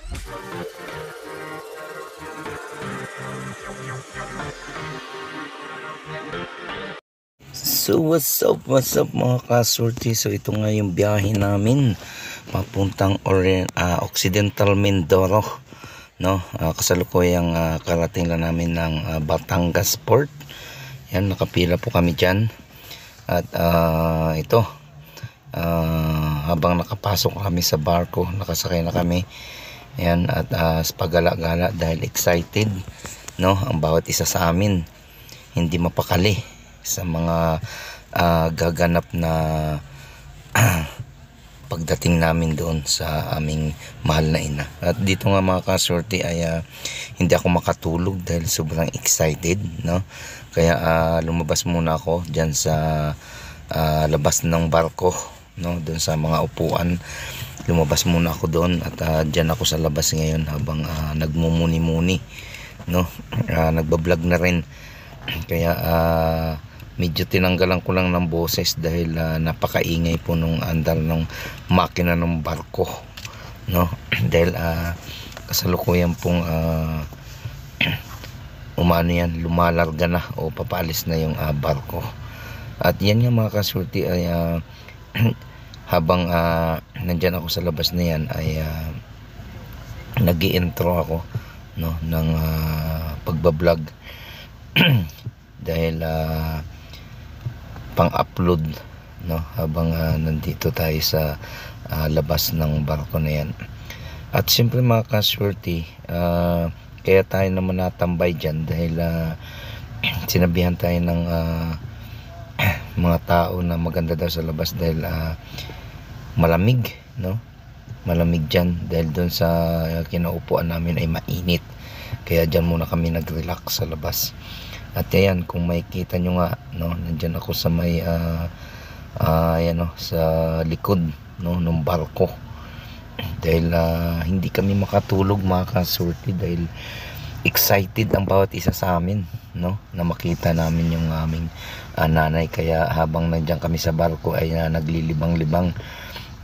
So what's up mga kasorti. So ito nga yung biyahe namin papuntang Occidental Mindoro, no? Kasalukuyang karating lang namin ng Batangas Port. Yan, nakapila po kami dyan. At ito habang nakapasok kami sa barko, nakasakay na kami. Yan, at pagala-gala dahil excited, no? Ang bawat isa sa amin hindi mapakali sa mga gaganap na pagdating namin doon sa aming mahal na ina. At dito nga mga kasorte ay hindi ako makatulog dahil sobrang excited, no? Kaya lumabas muna ako dyan sa labas ng barko, no? Doon sa mga upuan, lumabas muna ako doon at dyan ako sa labas ngayon habang nagmumuni-muni, no? Nagbablog na rin. Kaya medyo tinanggalan ko lang ng boses dahil napakaingay po nung andar ng makina ng barko, no? Dahil kasalukuyan pong lumalarga na o papaalis na yung barko. At yan nga mga kasulti ay habang nandyan ako sa labas na yan ay nag-i-intro ako, no, ng pagbablog dahil pang-upload, no, habang nandito tayo sa labas ng barko na yan. At siyempre mga kaswerte, kaya tayo naman natambay dyan dahil sinabihan tayo ng mga tao na maganda daw sa labas dahil malamig, no? Malamig dyan dahil doon sa kinaupuan namin ay mainit. Kaya dyan muna kami nag-relax sa labas. At ayan, kung makikita nyo nga, no, nandyan ako sa may ayan, no, sa likod, no, ng barko. Dahil hindi kami makatulog mga kasorti dahil excited ang bawat isa sa amin, no, na makita namin yung aming nanay. Kaya habang nandyan kami sa barko ay naglilibang-libang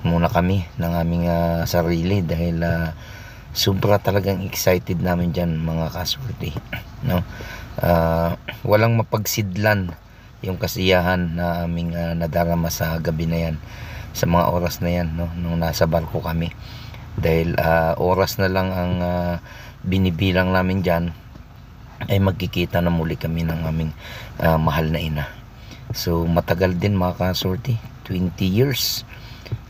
muna kami ng aming sarili dahil sobra talagang excited namin dyan mga kasorti, no? Walang mapagsidlan yung kasiyahan na aming nadarama sa gabi na yan, sa mga oras na yan, no, nung nasa barko kami. Dahil oras na lang ang binibilang namin dyan ay magkikita na muli kami ng aming mahal na ina. So matagal din mga kasorti, 20 years,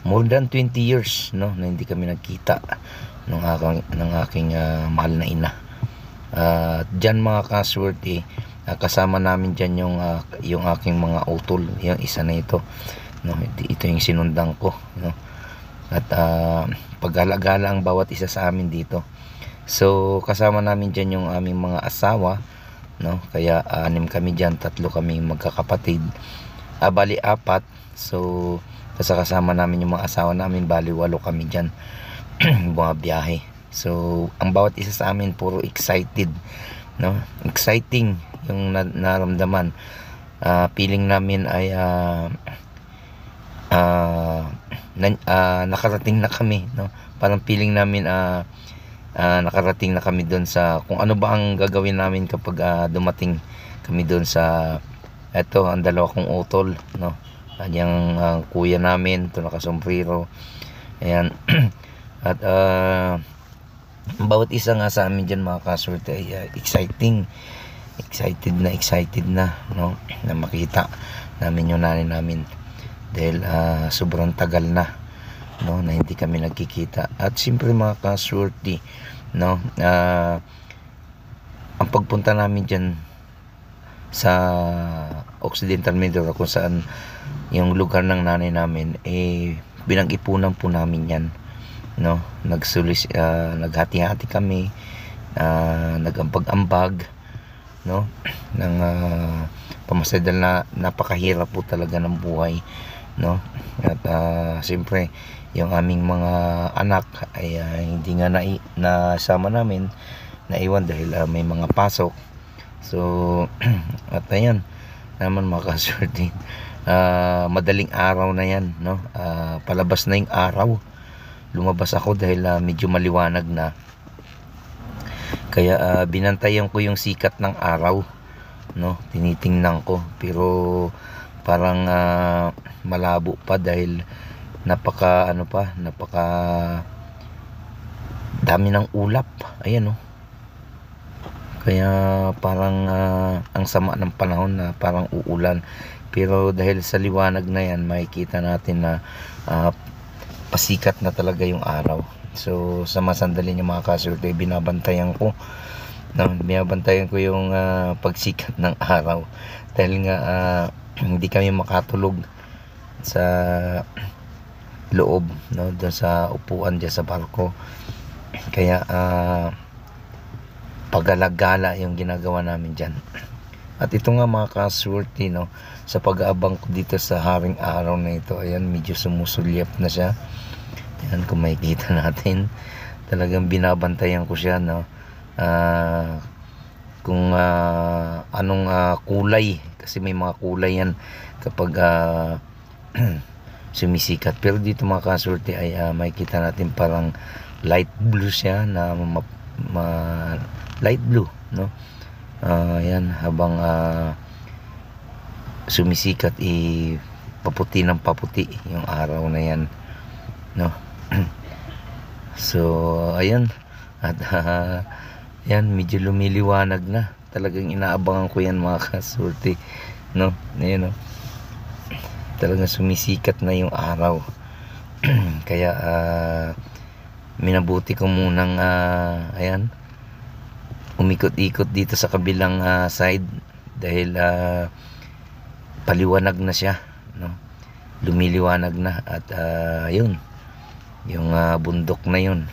more than 20 years, no, na hindi kami nagkita ng aking mahal na ina. Dyan mga kaswerte, kasama namin dyan yung aking mga utol, yung isa na ito, no? Ito yung sinundan ko, no? At paggala-gala ang bawat isa sa amin dito. So kasama namin dyan yung aming mga asawa, no? Kaya 6 kami dyan, 3 kami magkakapatid, bali 4. So kasama namin yung mga asawa namin, bali 8 kami dyan mga biyahe. So ang bawat isa sa amin puro excited, no? Exciting yung naramdaman. Feeling namin ay nakarating na kami, no? Parang feeling namin nakarating na kami doon sa kung ano ba ang gagawin namin kapag dumating kami doon sa eto, ang dalawa kong utol, no? Yung kuya namin, ito nakasombrero. Ayan. At bawat isa nga sa amin dyan mga kasorte ay excited na, no, na makita namin yung nanay namin dahil sobrang tagal na, no, na hindi kami nagkikita. At siyempre mga kasorte, no, ang pagpunta namin dyan sa Occidental Mindoro kung saan yung lugar ng nanay namin, binag-ipunan po namin yan, no? Naghati-hati kami, nagambag-ambag, no, ng pamasadal na napakahirap po talaga ng buhay, no? At siyempre yung aming mga anak ay hindi nga nasama namin, naiwan dahil may mga pasok. So at ayan naman mga kaswerte, madaling araw na yan, no? Palabas na yung araw, lumabas ako dahil medyo maliwanag na. Kaya binantayan ko yung sikat ng araw, no? Tinitingnan ko, pero parang malabo pa dahil napaka dami ng ulap. Ayan, no? Kaya parang ang sama ng panahon na parang uulan. Pero dahil sa liwanag na yan, makikita natin na pasikat na talaga yung araw. So sa masandali niya mga kasurte, binabantayan ko yung pagsikat ng araw. Dahil nga hindi kami makatulog sa loob, no? Doon sa upuan dyan sa barko. Kaya pagala-gala yung ginagawa namin dyan. At ito nga mga kasurte, no, sa pag-aabang ko dito sa haring araw na ito, ayan, medyo sumusulyap na siya. Ayan, kung makikita natin, talagang binabantayan ko siya, no, kung anong kulay, kasi may mga kulay yan kapag sumisikat. Pero dito mga kasurte ay makikita natin parang light blue siya, na light blue, no? Yan, habang sumisikat, paputi ng paputi yung araw na yan, no? So ayan, at yan, medyo lumiliwanag na. Talagang inaabangan ko yan mga kasurte, no? Ayan, no? Talagang sumisikat na yung araw. Kaya minabuti ko munang ayan, umikot-ikot dito sa kabilang side dahil paliwanag na siya, no? Lumiliwanag na. At yun, yung bundok na yun,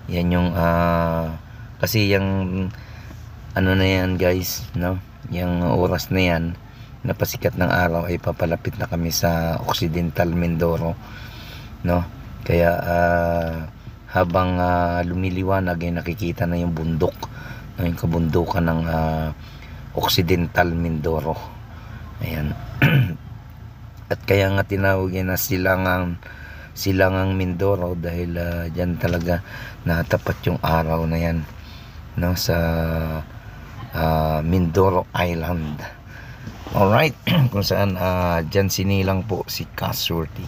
yan yung kasi yung ano na yan guys, no, yung oras na yan na pasikat ng araw ay papalapit na kami sa Occidental Mindoro, no? Kaya habang lumiliwanag ay nakikita na yung bundok, yung kabundukan ng Occidental Mindoro. Ayan. At kaya nga tinawag yan na silangang Mindoro dahil dyan talaga natapat yung araw na yan, no, sa Mindoro Island. Alright. Kung saan dyan sinilang po si Kasurte.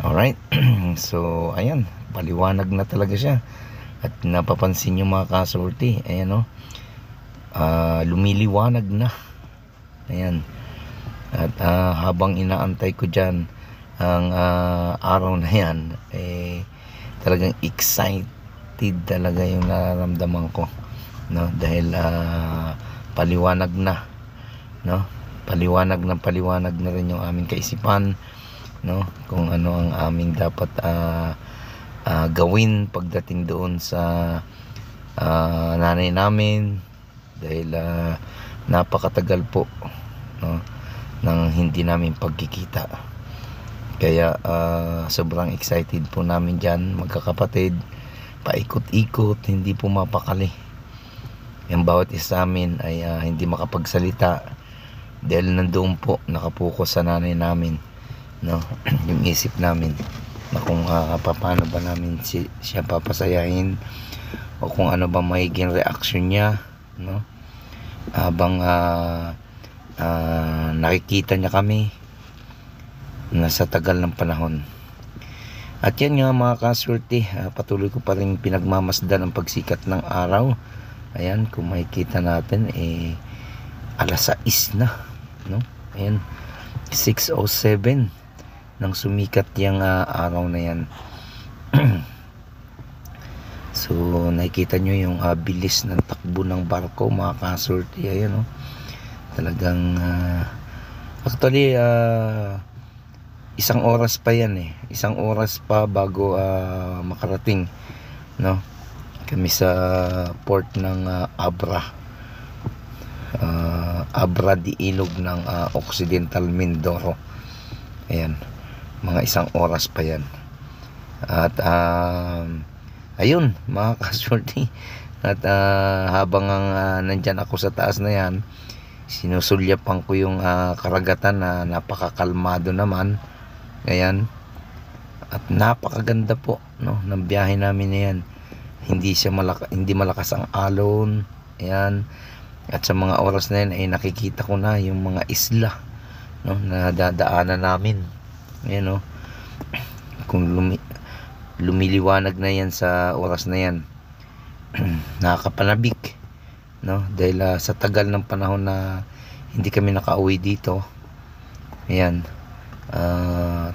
Alright. So ayan, paliwanag na talaga siya. At napapansin nyo mga kasurte, ayan, no, lumiliwanag na. Ayan. At habang inaantay ko dyan ang araw na yan, talagang excited talaga yung nararamdaman ko, no? Dahil paliwanag na, no? Paliwanag na rin yung aming kaisipan, no? Kung ano ang aming dapat gawin pagdating doon sa nanay namin, dahil napakatagal po, no, nang hindi namin pagkikita. Kaya sobrang excited po namin dyan magkakapatid, paikot-ikot, hindi po mapakali. Yung bawat isa amin ay hindi makapagsalita dahil nandoon po nakapokus sa nanay namin, no? Yung isip namin na kung paano ba namin siya papasayahin, o kung ano ba magiging reaction niya, no, habang nakikita niya kami na sa tagal ng panahon. At yan nga mga kasurte, patuloy ko pa rin pinagmamasdan ang pagsikat ng araw. Ayan, kung makikita natin, alas 6 na, no? Ayan, 6:07 nang sumikat yung araw na yan. So nakikita nyo yung bilis ng takbo ng barko mga kasurte. Ayan, no? Talagang actually isang oras pa yan, isang oras pa bago makarating, no, kami sa port ng Abra de Ilog ng Occidental Mindoro. Ayan, mga isang oras pa yan. At ayun mga kasurte, at habang nandyan ako sa taas na yan, sinusulyapan ko yung karagatan na napakakalmado naman. Ayan, At napakaganda po, no, ng biyahe namin na yan. Hindi malakas ang alon. Ayan. At sa mga oras na yan ay nakikita ko na yung mga isla, no, na dadaanan namin. Ayan, no. Kung lumiliwanag na yan sa oras na yan, nakakapanabik, no, dahil sa tagal ng panahon na hindi kami nakauwi dito. Ayan.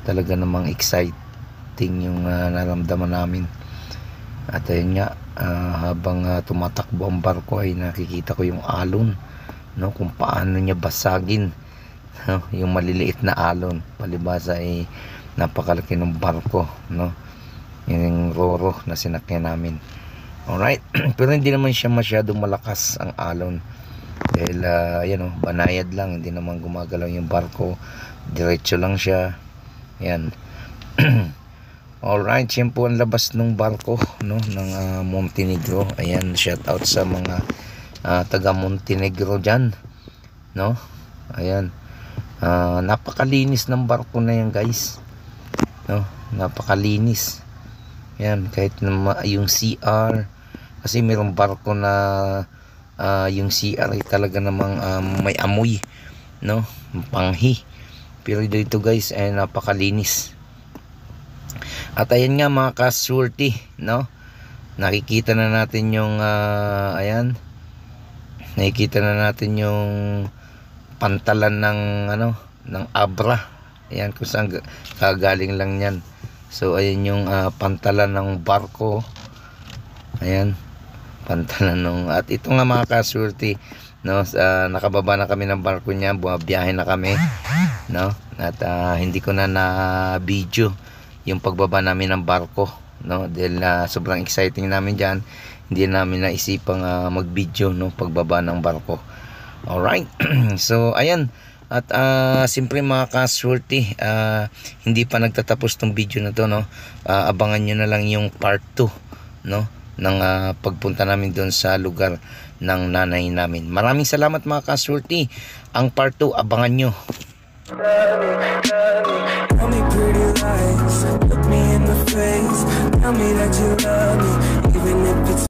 Talaga namang exciting yung naramdaman namin. At ayun nga, habang tumatakbo ang barko ay nakikita ko yung alon, no, kung paano niya basagin, no, yung maliliit na alon. Palibasa ay napakalaki ng barko, no, yung roro na sinakyan namin. Alright. Pero hindi naman siya masyadong malakas ang alon dahil ayan, banayad lang, hindi naman gumagalaw yung barko, diretso lang siya. Ayan. Alright, yan po ang labas ng barko, no, ng Montenegro. Ayan, shout out sa mga taga Montenegro dyan, no. Ayan, napakalinis ng barko na yan, guys, no, napakalinis. Ayan, kahit na yung CR, kasi mayroong barko na yung CR ay talaga namang may amoy, no, panghi. Pero dito, guys, ay napakalinis. At ayan nga mga ka-swerte, no, nakikita na natin yung ayan, nakikita na natin yung pantalan ng ng Abra. Ayan, kung saan kagaling lang yan. So ayan yung pantalan ng barko. Ayan, pantalan ng, at ito nga mga ka-swerte, no, nakababa na kami ng barko niya, bumabiyahe na kami, no, at hindi ko na video yung pagbaba namin ng barko, no, dahil sobrang exciting namin dyan. Hindi namin naisipang mag-video, no, pagbaba ng barko. Alright. So ayan, at siyempre mga ka-swerte, hindi pa nagtatapos tong video na to, no. Abangan nyo na lang yung part 2, no, ng pagpunta namin doon sa lugar ng nanay namin. Maraming salamat mga ka-swerte. Ang part 2 abangan nyo. Tell me pretty lies, look me in the face, tell me that you love me, even if it's